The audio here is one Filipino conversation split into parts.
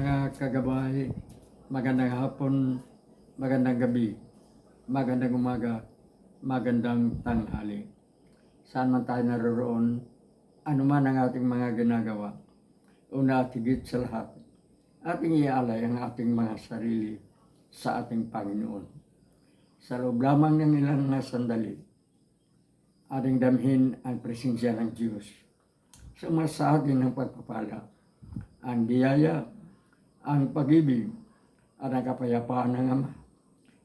Mga kagabay, magandang hapon, magandang gabi, magandang umaga, magandang tanghali. Saan man tayo naroroon, ano man ang ating mga ginagawa, una at higit sa lahat, ating ialay ang ating mga sarili sa ating Panginoon. Sa loob lamang ng ilang sandali, ating damhin ang presensya ng Diyos. Sumasa atin ng pagpapala, ang biyaya, ang pag-ibig at ang kapayapaan ng Ama,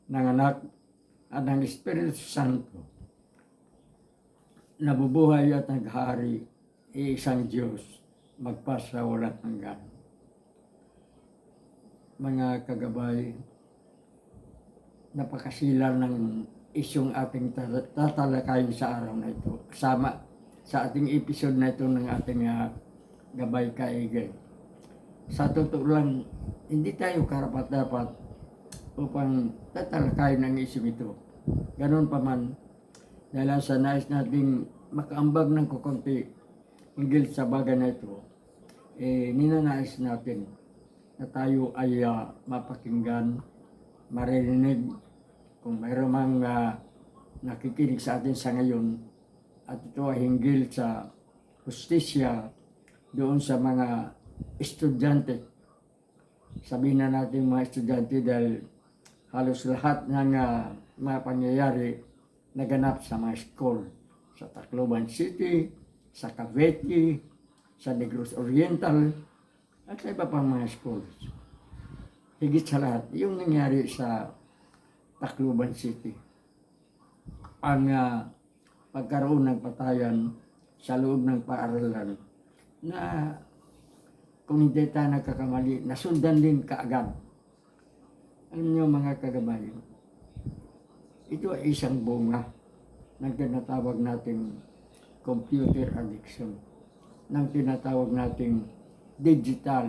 ng Anak at ng Espiritu Santo, nabubuhay at naghari, iisang Diyos, magpasa walang hanggan. Mga kagabay, napakasilan ng isyong ating tatalakayin sa araw na ito. Kasama sa ating episode na ito ng ating Gabay Kaigay. Sa totoo lang, hindi tayo karapat-dapat upang tatalakayin ang isyong ito. Ganon pa man, dahil sa nais nating makaambag ng kukunti hinggil sa bagay na ito, ninanais natin na tayo ay mapakinggan, maririnig kung mayroon mang nakikinig sa atin sa ngayon, at ito ay hinggil sa hustisya doon sa mga estudyante. Sabihin na natin mga estudyante dahil halos lahat ng mga pangyayari naganap sa mga school. Sa Tacloban City, sa Cavite, sa Negros Oriental, at sa iba pang mga schools. Higit sa lahat, yung nangyari sa Tacloban City. Ang pagkaroon ng patayan sa loob ng paaralan na kung hindi tayo nagkakamali, nasundan din kaagad. Alam niyo mga kagabay, ito ay isang bunga ng tinatawag nating computer addiction, ng tinatawag nating digital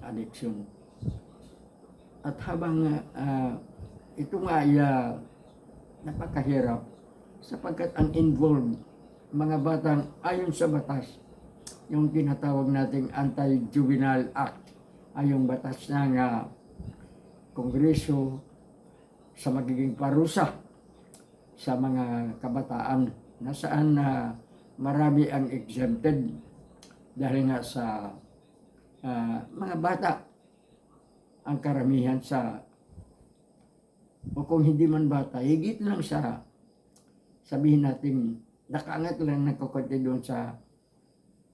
addiction. At habang ito nga ay napakahirap sapagkat ang involved mga batang ayon sa batas, yung tinatawag nating Anti-Juvenile Act ay yung batas ng Kongreso sa magiging parusa sa mga kabataan na saan marami ang exempted dahil nga sa mga bata ang karamihan sa, o kung hindi man bata, higit lang sa sabihin natin nakaangat lang ng kukunti doon sa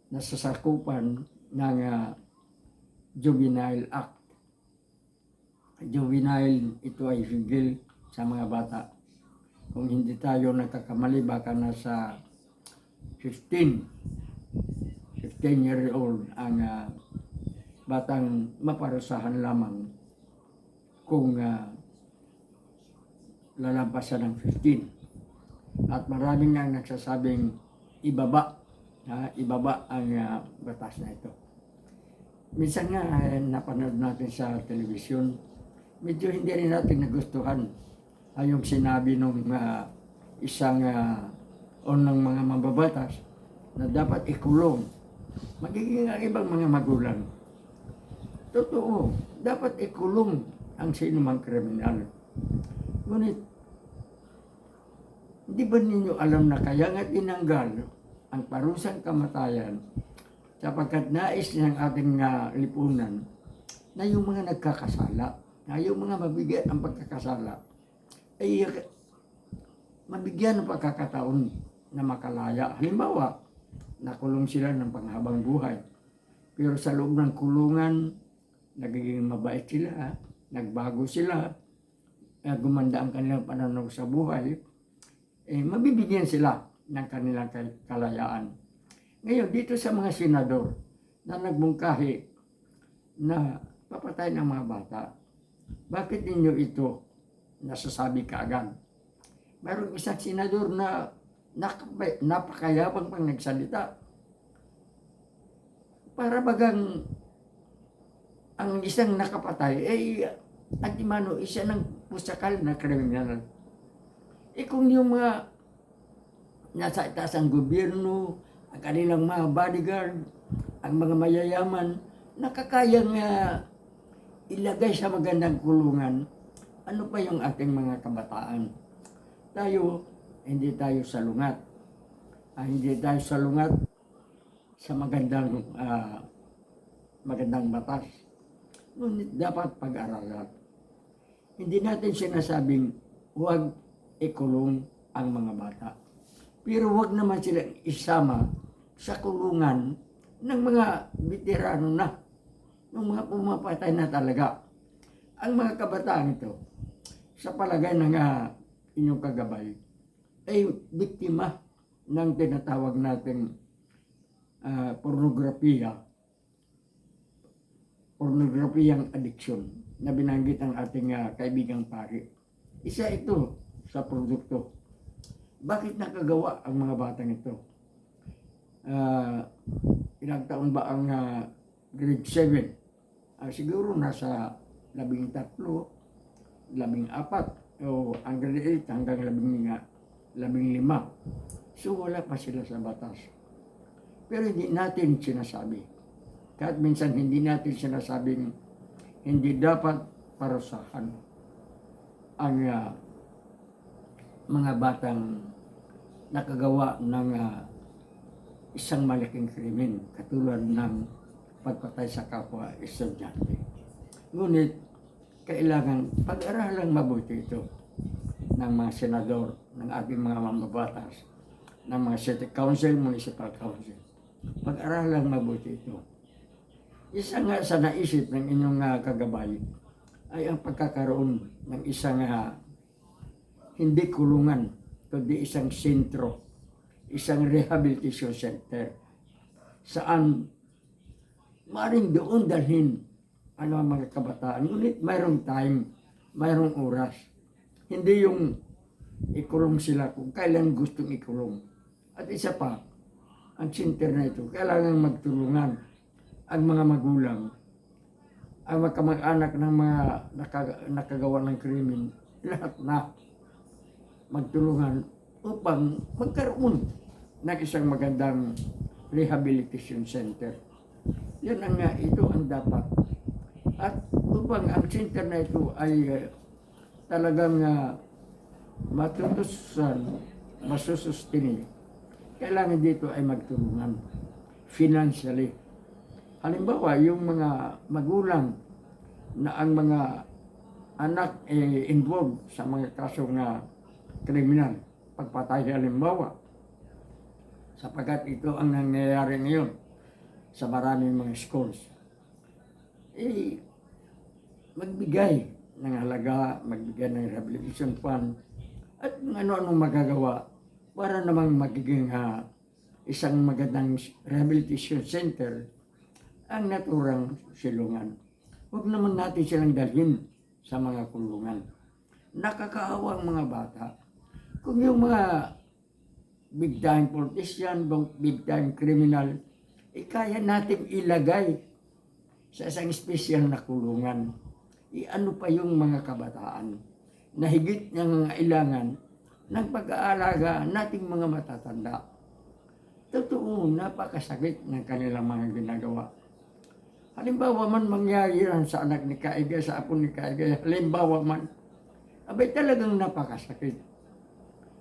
nasasakupan ng Juvenile Act. Juvenile, ito ay hinggil sa mga bata. Kung hindi tayo nagkakamali, baka nasa 15 year old ang batang maparusahan lamang kung lalampasan ng 15. At maraming nga nagsasabing ibaba ang batas na ito. Minsan nga napanood natin sa telebisyon, medyo hindi rin natin nagustuhan yung sinabi ng isang ng mga mambabatas na dapat ikulong magiging ang ibang mga magulang. Totoo, dapat ikulong ang sinumang kriminal. Ngunit, hindi ba ninyo alam na kaya nga tinanggal ang parusang kamatayan sapagkat nais ng ating lipunan na yung mga nagkakasala, na yung mga mabigat ang pagkakasala, ay mabigyan ng pagkakataon na makalaya. Halimbawa, nakulong sila ng panghabang buhay. Pero sa loob ng kulungan, nagiging mabait sila, nagbago sila, gumanda ang kanilang pananaw sa buhay, mabibigyan sila ng kanilang kalayaan. Ngayon, dito sa mga senador na nagbungkahi na papatay ng mga bata, bakit ninyo ito nasasabi kaagad? Mayroong isang senador na napakayabang pang nagsalita. Para bagang ang isang nakapatay ay antimano, isa ng pusakal na kriminal. Kung yung mga nasa itaas ang gobyerno, ang kanilang mga bodyguard, ang mga mayayaman, nakakayang ilagay sa magandang kulungan, ano pa yung ating mga kabataan? Tayo, hindi tayo salungat. Hindi tayo salungat sa magandang batas. Ngunit dapat pag-aralan. Hindi natin sinasabing huwag ikulong ang mga bata. Pero huwag naman silang isama sa kulungan ng mga veterano na, ng mga pumapatay na talaga. Ang mga kabataan ito, sa palagay ng inyong kagabay, ay biktima ng tinatawag nating pornografiyang addiction na binanggit ang ating kaibigang pari. Isa ito sa produkto. Bakit nakagawa ang mga batang ito? Ilang taon ba ang grade 7? Siguro nasa 13, 14, o ang grade 8 hanggang 15. So wala pa sila sa batas. Pero hindi natin sinasabi. Kahit minsan hindi natin sinasabing hindi dapat parusahan ang mga batang nakagawa ng isang malaking krimen katulad ng pagpatay sa kapwa estudyante. Ngunit kailangan pag-aralang mabuti ito ng mga senador, ng ating mga mambabatas, ng mga city council, municipal council. Pag-aralang mabuti ito. Isa nga sa naisip ng inyong kagabay ay ang pagkakaroon ng isang hindi kulungan, kundi isang sentro, isang rehabilitation center, saan maaaring doon dalhin ang mga kabataan. Ngunit mayroong time, mayroong oras. Hindi yung ikulong sila kung kailan gustong ikulong. At isa pa, ang center na ito, kailangan magtulungan ang mga magulang, ang magkamag-anak ng mga nakagawa ng krimen, lahat na magtulungan upang magkaroon ng isang magandang rehabilitation center. Yan ang ito ang dapat. At upang ang center na ito ay talagang masusustinin, kailangan dito ay magtulungan financially. Halimbawa, yung mga magulang na ang mga anak involved sa mga kasong kriminal, pagpatay halimbawa, sapagkat ito ang nangyayari ngayon sa maraming mga schools, magbigay ng halaga, magbigay ng rehabilitation fund, at ano-anong magagawa para namang magiging isang magandang rehabilitation center ang naturang silungan. Huwag naman natin silang dalhin sa mga kulungan. Nakakaawa ang mga bata. Kung yung mga big time politician, big time criminal, kaya natin ilagay sa isang espesyal na kulungan. Ano pa yung mga kabataan na higit ng kailangan ng pag-aalaga nating mga matatanda. Totoo, napakasakit ng kanilang mga ginagawa. Halimbawa man mangyari yan sa anak ni Kaiga, sa apo ni Kaiga, halimbawa man, abay talagang napakasakit.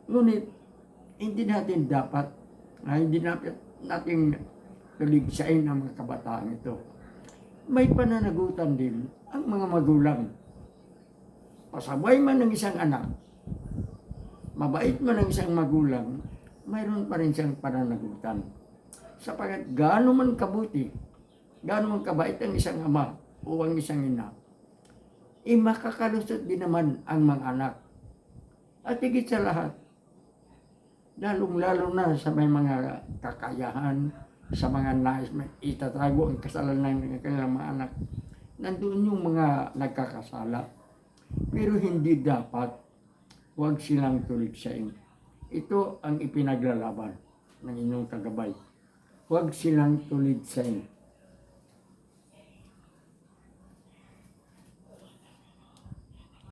Ngunit, hindi natin dapat, hindi natin tuligsain ang mga kabataan ito. May pananagutan din ang mga magulang. Pasabay man ng isang anak, mabait man ng isang magulang, mayroon pa rin siyang pananagutan. Sapagat gaano man kabuti, gaano man kabait ang isang ama o ang isang ina, makakalusot din naman ang mga anak. At higit sa lahat, lalong-lalo na sa may mga kakayahan, sa mga nais itatago ang kasalanan ng kanilang mga anak, nandoon yung mga nagkakasala. Pero hindi dapat, huwag silang tuligsain. Ito ang ipinaglalaban ng inyong kagabay. Huwag silang tuligsain.